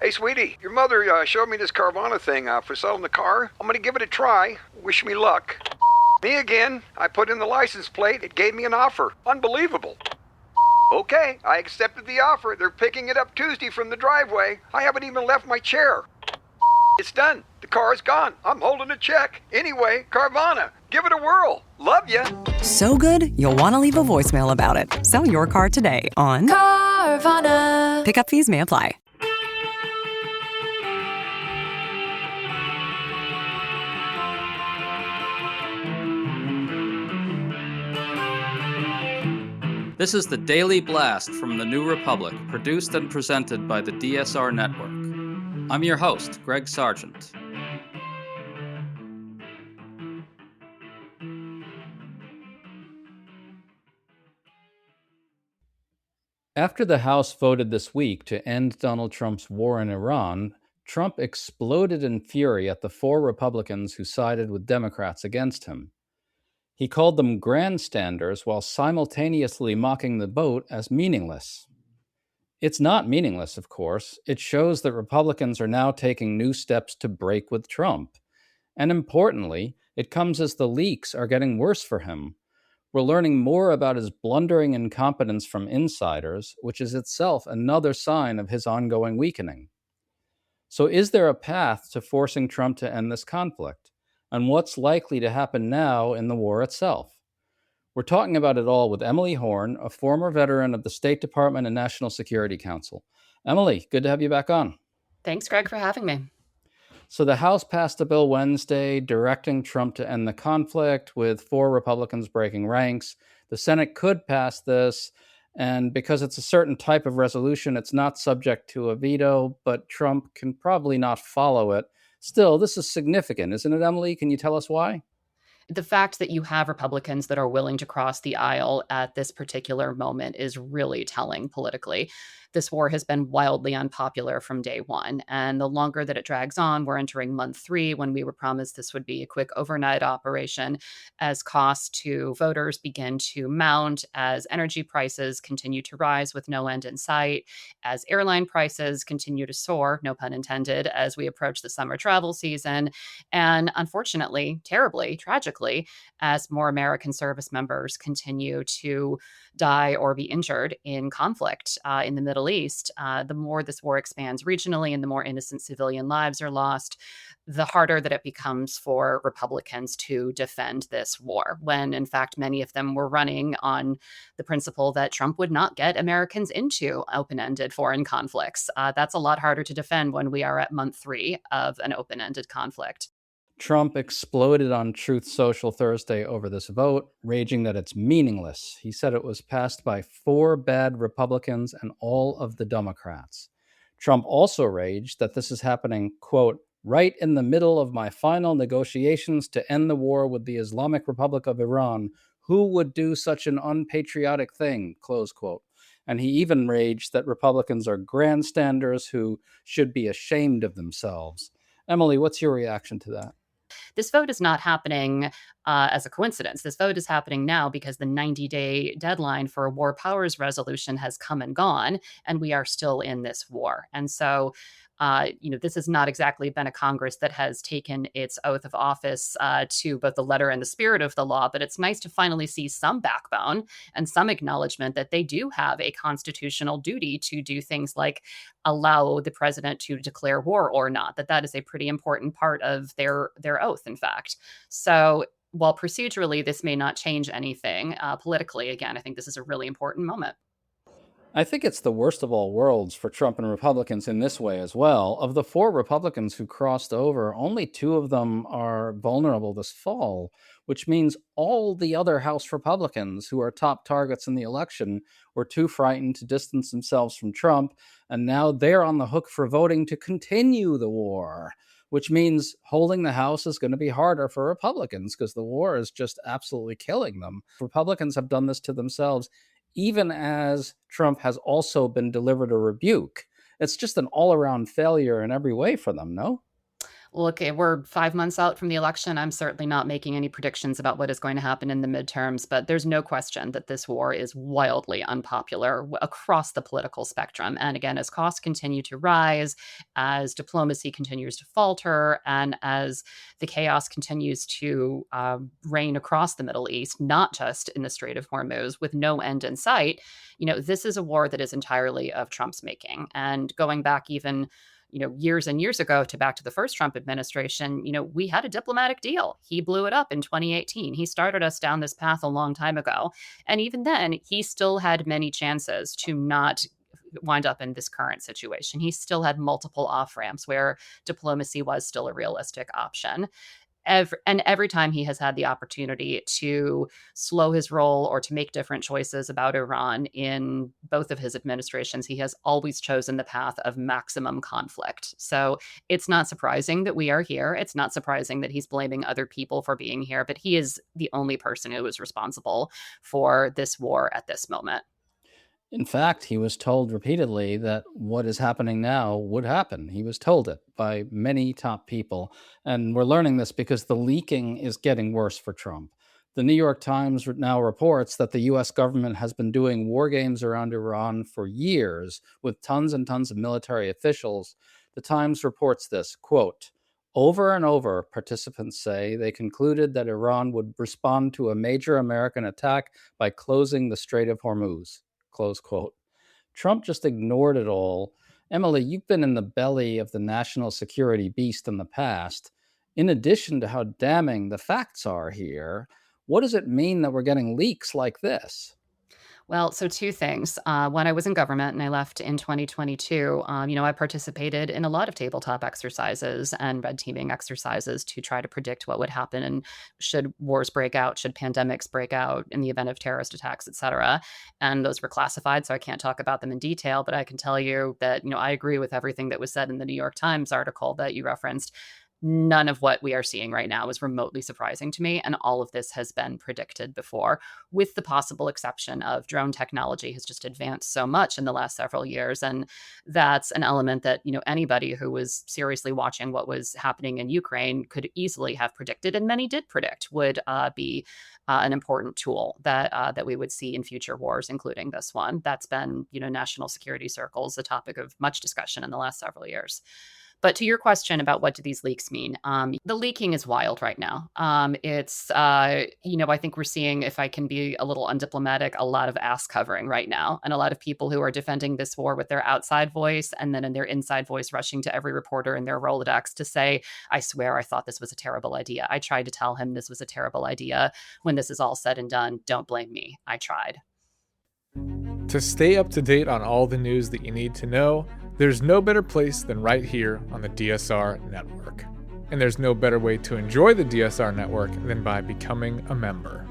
Hey, sweetie, your mother showed me this Carvana thing for selling the car. I'm gonna give it a try. Wish me luck. Me again. I put in the license plate. It gave me an offer. Unbelievable. Okay, I accepted the offer. They're picking it up Tuesday from the driveway. I haven't even left my chair. It's done. The car is gone. I'm holding a check. Anyway, Carvana, give it a whirl. Love ya. So good, you'll want to leave a voicemail about it. Sell your car today on Carvana. Pickup fees may apply. This is the Daily Blast from the New Republic, produced and presented by the DSR Network. I'm your host, Greg Sargent. After the House voted this week to end Donald Trump's war in Iran, Trump exploded in fury at the 4 Republicans who sided with Democrats against him. He called them grandstanders while simultaneously mocking the vote as meaningless. It's not meaningless, of course. It shows that Republicans are now taking new steps to break with Trump. And importantly, it comes as the leaks are getting worse for him. We're learning more about his blundering incompetence from insiders, which is itself another sign of his ongoing weakening. So is there a path to forcing Trump to end this conflict? And what's likely to happen now in the war itself? We're talking about it all with Emily Horn, a former veteran of the State Department and National Security Council. Emily, good to have you back on. Thanks, Greg, for having me. So the House passed a bill Wednesday directing Trump to end the conflict, with 4 Republicans breaking ranks. The Senate could pass this, and because it's a certain type of resolution, it's not subject to a veto, but Trump can probably not follow it. Still, this is significant, isn't it, Emily? Can you tell us why? The fact that you have Republicans that are willing to cross the aisle at this particular moment is really telling politically. This war has been wildly unpopular from day one, and the longer that it drags on, we're entering month 3 when we were promised this would be a quick overnight operation. As costs to voters begin to mount, as energy prices continue to rise with no end in sight, as airline prices continue to soar, no pun intended, as we approach the summer travel season, and unfortunately, terribly, tragically, as more American service members continue to die or be injured in conflict in the Middle East, the more this war expands regionally and the more innocent civilian lives are lost, the harder that it becomes for Republicans to defend this war, when in fact many of them were running on the principle that Trump would not get Americans into open-ended foreign conflicts. That's a lot harder to defend when we are at month 3 of an open-ended conflict. Trump exploded on Truth Social Thursday over this vote, raging that it's meaningless. He said it was passed by 4 bad Republicans and all of the Democrats. Trump also raged that this is happening, quote, right in the middle of my final negotiations to end the war with the Islamic Republic of Iran. Who would do such an unpatriotic thing, close quote. And he even raged that Republicans are grandstanders who should be ashamed of themselves. Emily, what's your reaction to that? This vote is not happening as a coincidence. This vote is happening now because the 90-day deadline for a war powers resolution has come and gone, and we are still in this war. And so, this has not exactly been a Congress that has taken its oath of office to both the letter and the spirit of the law, but it's nice to finally see some backbone and some acknowledgement that they do have a constitutional duty to do things like allow the president to declare war or not, that is a pretty important part of their oath, in fact. So while procedurally this may not change anything, politically, again, I think this is a really important moment. I think it's the worst of all worlds for Trump and Republicans in this way as well. Of the 4 Republicans who crossed over, only 2 of them are vulnerable this fall, which means all the other House Republicans who are top targets in the election were too frightened to distance themselves from Trump, and now they're on the hook for voting to continue the war, which means holding the House is going to be harder for Republicans because the war is just absolutely killing them. Republicans have done this to themselves, even as Trump has also been delivered a rebuke. It's just an all-around failure in every way for them, no? Look, we're 5 months out from the election. I'm certainly not making any predictions about what is going to happen in the midterms, but there's no question that this war is wildly unpopular across the political spectrum. And again, as costs continue to rise, as diplomacy continues to falter, and as the chaos continues to reign across the Middle East, not just in the Strait of Hormuz, with no end in sight, this is a war that is entirely of Trump's making. And going back even years and years ago to back to the first Trump administration, we had a diplomatic deal. He blew it up in 2018. He started us down this path a long time ago. And even then, he still had many chances to not wind up in this current situation. He still had multiple off ramps where diplomacy was still a realistic option. Every time he has had the opportunity to slow his roll or to make different choices about Iran in both of his administrations, he has always chosen the path of maximum conflict. So it's not surprising that we are here. It's not surprising that he's blaming other people for being here, but he is the only person who is responsible for this war at this moment. In fact, he was told repeatedly that what is happening now would happen. He was told it by many top people. And we're learning this because the leaking is getting worse for Trump. The New York Times now reports that the US government has been doing war games around Iran for years with tons and tons of military officials. The Times reports this, quote, over and over, participants say they concluded that Iran would respond to a major American attack by closing the Strait of Hormuz. Close quote. Trump just ignored it all. Emily, you've been in the belly of the national security beast in the past. In addition to how damning the facts are here, what does it mean that we're getting leaks like this? Well, so two things. When I was in government and I left in 2022, I participated in a lot of tabletop exercises and red teaming exercises to try to predict what would happen and should wars break out, should pandemics break out in the event of terrorist attacks, et cetera. And those were classified, so I can't talk about them in detail, but I can tell you that, I agree with everything that was said in the New York Times article that you referenced. None of what we are seeing right now is remotely surprising to me. And all of this has been predicted before, with the possible exception of drone technology has just advanced so much in the last several years. And that's an element that, anybody who was seriously watching what was happening in Ukraine could easily have predicted, and many did predict would be an important tool that we would see in future wars, including this one. That's been, national security circles, a topic of much discussion in the last several years. But to your question about what do these leaks mean, the leaking is wild right now. I think we're seeing, if I can be a little undiplomatic, a lot of ass covering right now. And a lot of people who are defending this war with their outside voice and then in their inside voice rushing to every reporter in their Rolodex to say, I swear I thought this was a terrible idea. I tried to tell him this was a terrible idea. When this is all said and done, don't blame me. I tried. To stay up to date on all the news that you need to know, there's no better place than right here on the DSR network. And there's no better way to enjoy the DSR network than by becoming a member.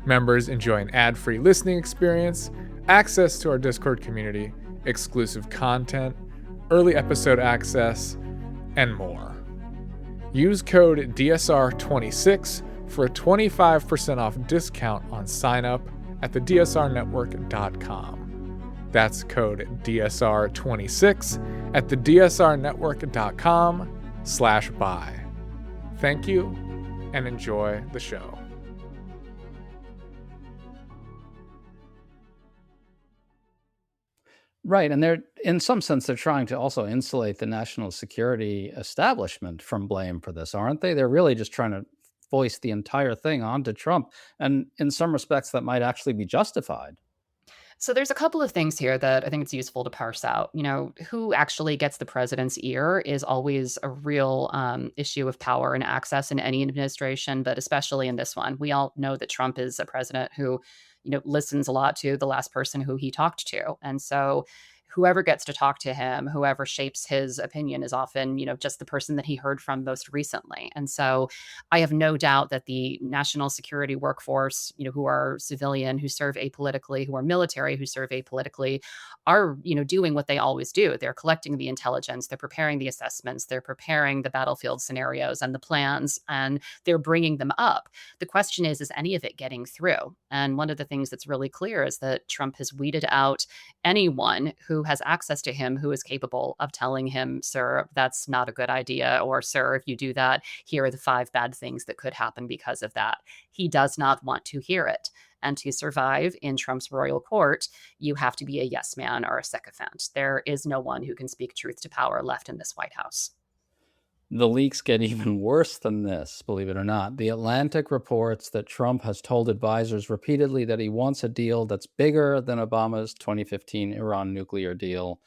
Members enjoy an ad-free listening experience, access to our Discord community, exclusive content, early episode access, and more. Use code DSR26 for a 25% off discount on sign up at thedsrnetwork.com. That's code DSR26 at thedsrnetwork.com/buy. Thank you and enjoy the show. Right. And in some sense, they're trying to also insulate the national security establishment from blame for this, aren't they? They're really just trying to foist the entire thing onto Trump. And in some respects, that might actually be justified. So there's a couple of things here that I think it's useful to parse out. Who actually gets the president's ear is always a real issue of power and access in any administration, but especially in this one. We all know that Trump is a president who, listens a lot to the last person who he talked to. And so whoever gets to talk to him, whoever shapes his opinion is often, just the person that he heard from most recently. And so I have no doubt that the national security workforce, who are civilian, who serve apolitically, who are military, who serve apolitically, are, doing what they always do. They're collecting the intelligence, they're preparing the assessments, they're preparing the battlefield scenarios and the plans, and they're bringing them up. The question is any of it getting through? And one of the things that's really clear is that Trump has weeded out anyone who who has access to him who is capable of telling him, sir, that's not a good idea, or sir, if you do that, here are the 5 bad things that could happen because of that. He does not want to hear it. And to survive in Trump's royal court, you have to be a yes man or a sycophant. There is no one who can speak truth to power left in this White House. The leaks get even worse than this, believe it or not. The Atlantic reports that Trump has told advisors repeatedly that he wants a deal that's bigger than Obama's 2015 Iran nuclear deal.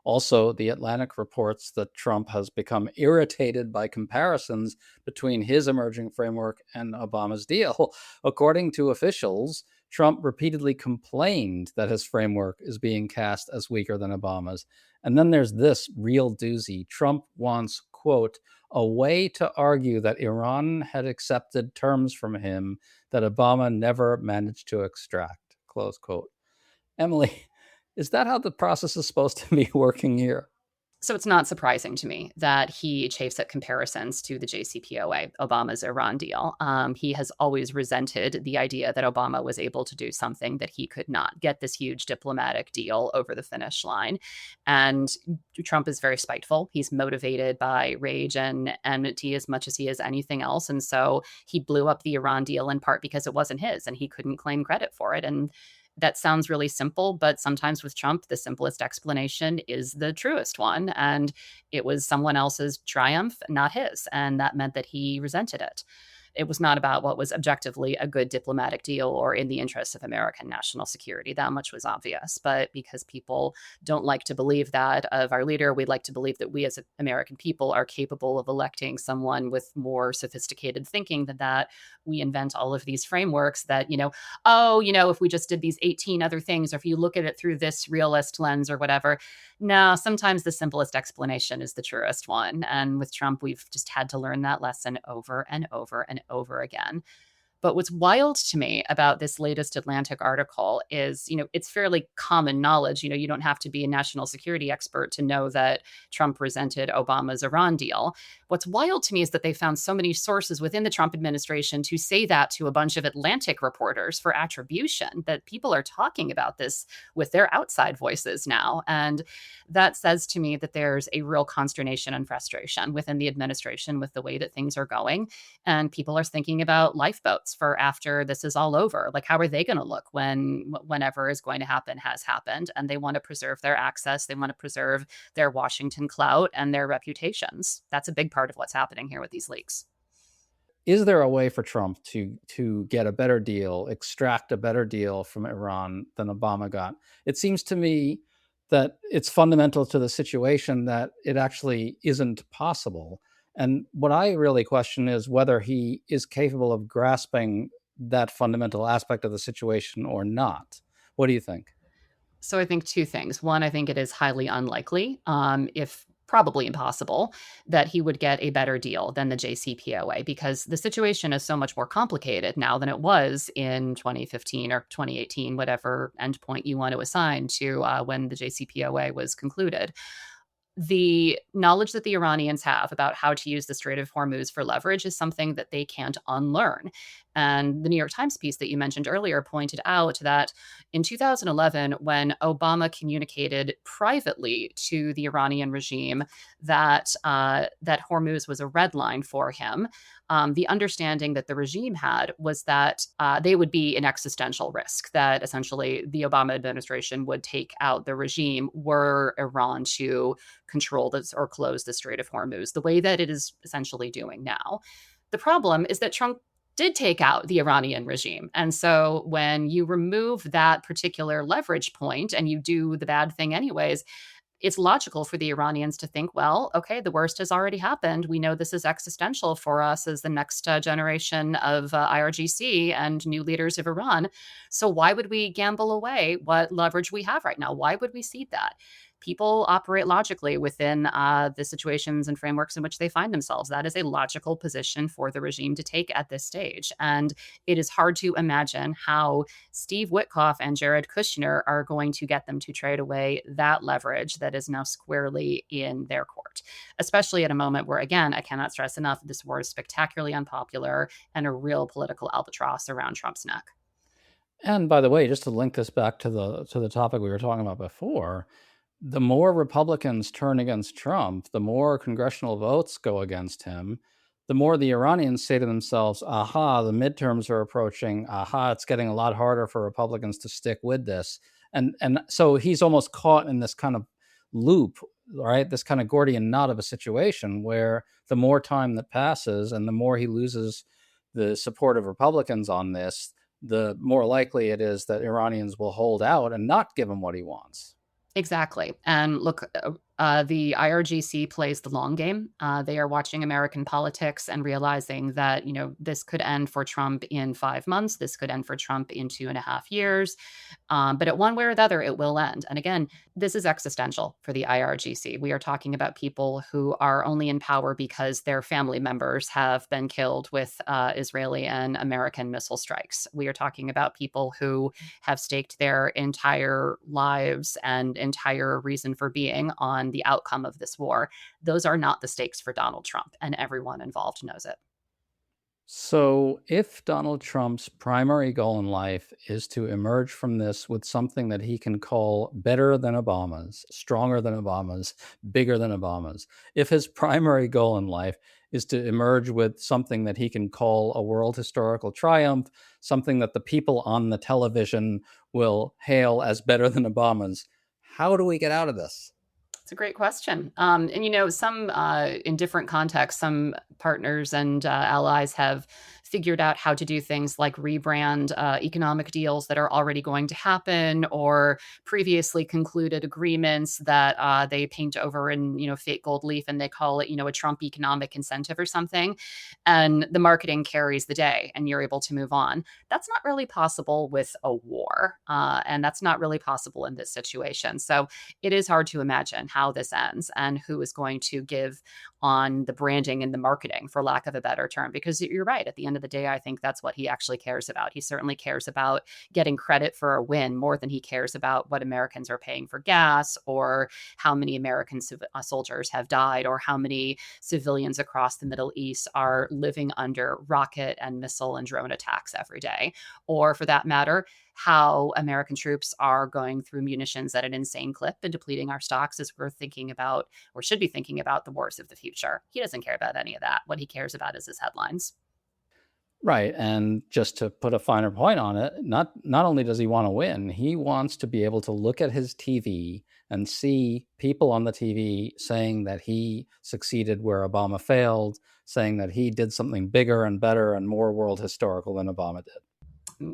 Also, The Atlantic reports that Trump has become irritated by comparisons between his emerging framework and Obama's deal. According to officials, Trump repeatedly complained that his framework is being cast as weaker than Obama's. And then there's this real doozy. Trump wants, quote, a way to argue that Iran had accepted terms from him that Obama never managed to extract, close quote. Emily, is that how the process is supposed to be working here? So it's not surprising to me that he chafes at comparisons to the JCPOA, Obama's Iran deal. He has always resented the idea that Obama was able to do something that he could not, get this huge diplomatic deal over the finish line. And Trump is very spiteful. He's motivated by rage and enmity as much as he is anything else. And so he blew up the Iran deal in part because it wasn't his and he couldn't claim credit for it. And that sounds really simple, but sometimes with Trump, the simplest explanation is the truest one. And it was someone else's triumph, not his. And that meant that he resented it. It was not about what was objectively a good diplomatic deal or in the interests of American national security. That much was obvious. But because people don't like to believe that of our leader, we'd like to believe that we as American people are capable of electing someone with more sophisticated thinking than that. We invent all of these frameworks that, if we just did these 18 other things, or if you look at it through this realist lens or whatever. No, sometimes the simplest explanation is the truest one. And with Trump, we've just had to learn that lesson over and over and over again. But what's wild to me about this latest Atlantic article is, it's fairly common knowledge. You don't have to be a national security expert to know that Trump resented Obama's Iran deal. What's wild to me is that they found so many sources within the Trump administration to say that to a bunch of Atlantic reporters for attribution, that people are talking about this with their outside voices now. And that says to me that there's a real consternation and frustration within the administration with the way that things are going. And people are thinking about lifeboats for after this is all over. Like, how are they going to look when whenever is going to happen has happened? And they want to preserve their access. They want to preserve their Washington clout and their reputations. That's a big part of what's happening here with these leaks. Is there a way for Trump to get a better deal, extract a better deal from Iran than Obama got? It seems to me that it's fundamental to the situation that it actually isn't possible. And what I really question is whether he is capable of grasping that fundamental aspect of the situation or not. What do you think? So I think 2 things. One, I think it is highly unlikely, if probably impossible, that he would get a better deal than the JCPOA, because the situation is so much more complicated now than it was in 2015 or 2018, whatever endpoint you want to assign to when the JCPOA was concluded. The knowledge that the Iranians have about how to use the Strait of Hormuz for leverage is something that they can't unlearn. And the New York Times piece that you mentioned earlier pointed out that in 2011, when Obama communicated privately to the Iranian regime that that Hormuz was a red line for him, the understanding that the regime had was that they would be an existential risk, that essentially the Obama administration would take out the regime were Iran to control this or close the Strait of Hormuz, the way that it is essentially doing now. The problem is that Trump did take out the Iranian regime. And so when you remove that particular leverage point and you do the bad thing anyways, it's logical for the Iranians to think, well, okay, the worst has already happened. We know this is existential for us as the next generation of IRGC and new leaders of Iran. So why would we gamble away what leverage we have right now? Why would we cede that? People operate logically within the situations and frameworks in which they find themselves. That is a logical position for the regime to take at this stage. And it is hard to imagine how Steve Witkoff and Jared Kushner are going to get them to trade away that leverage that is now squarely in their court, especially at a moment where, again, I cannot stress enough, this war is spectacularly unpopular and a real political albatross around Trump's neck. And by the way, just to link this back to the topic we were talking about before, the more Republicans turn against Trump, the more congressional votes go against him, the more the Iranians say to themselves, aha, the midterms are approaching, aha, it's getting a lot harder for Republicans to stick with this. And so he's almost caught in this kind of loop, right? This kind of Gordian knot of a situation where the more time that passes and the more he loses the support of Republicans on this, the more likely it is that Iranians will hold out and not give him what he wants. Exactly. And look, the IRGC plays the long game. They are watching American politics and realizing that, this could end for Trump in 5 months. This could end for Trump in 2.5 years. But at one way or the other, it will end. And again, this is existential for the IRGC. We are talking about people who are only in power because their family members have been killed with Israeli and American missile strikes. We are talking about people who have staked their entire lives and entire reason for being on the outcome of this war. Those are not the stakes for Donald Trump, and everyone involved knows it. So, if Donald Trump's primary goal in life is to emerge from this with something that he can call better than Obama's, stronger than Obama's, bigger than Obama's, if his primary goal in life is to emerge with something that he can call a world historical triumph, something that the people on the television will hail as better than Obama's, how do we get out of this? It's a great question. And some in different contexts, some partners and allies have figured out how to do things like rebrand economic deals that are already going to happen, or previously concluded agreements that they paint over in fake gold leaf, and they call it a Trump economic incentive or something, and the marketing carries the day, and you're able to move on. That's not really possible with a war, and that's not really possible in this situation. So it is hard to imagine how this ends and who is going to give on the branding and the marketing, for lack of a better term, because you're right. At the end of the day, I think that's what he actually cares about. He certainly cares about getting credit for a win more than he cares about what Americans are paying for gas, or how many American soldiers have died, or how many civilians across the Middle East are living under rocket and missile and drone attacks every day, or for that matter, how American troops are going through munitions at an insane clip and depleting our stocks as we're thinking about, or should be thinking about, the wars of the future. He doesn't care about any of that. What he cares about is his headlines. Right. And just to put a finer point on it, not only does he want to win, he wants to be able to look at his TV and see people on the TV saying that he succeeded where Obama failed, saying that he did something bigger and better and more world historical than Obama did.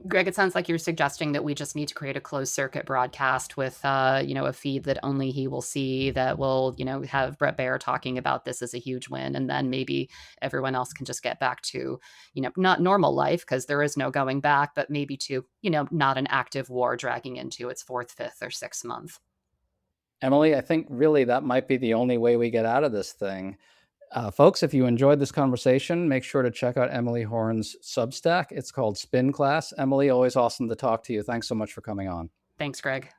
Greg, it sounds like you're suggesting that we just need to create a closed circuit broadcast with, a feed that only he will see, that will, have Brett Baer talking about this as a huge win. And then maybe everyone else can just get back to, not normal life, because there is no going back, but maybe to, not an active war dragging into its 4th, 5th, or 6th month. Emily, I think really that might be the only way we get out of this thing. Folks, if you enjoyed this conversation, make sure to check out Emily Horn's Substack. It's called Spin Class. Emily, always awesome to talk to you. Thanks so much for coming on. Thanks, Greg.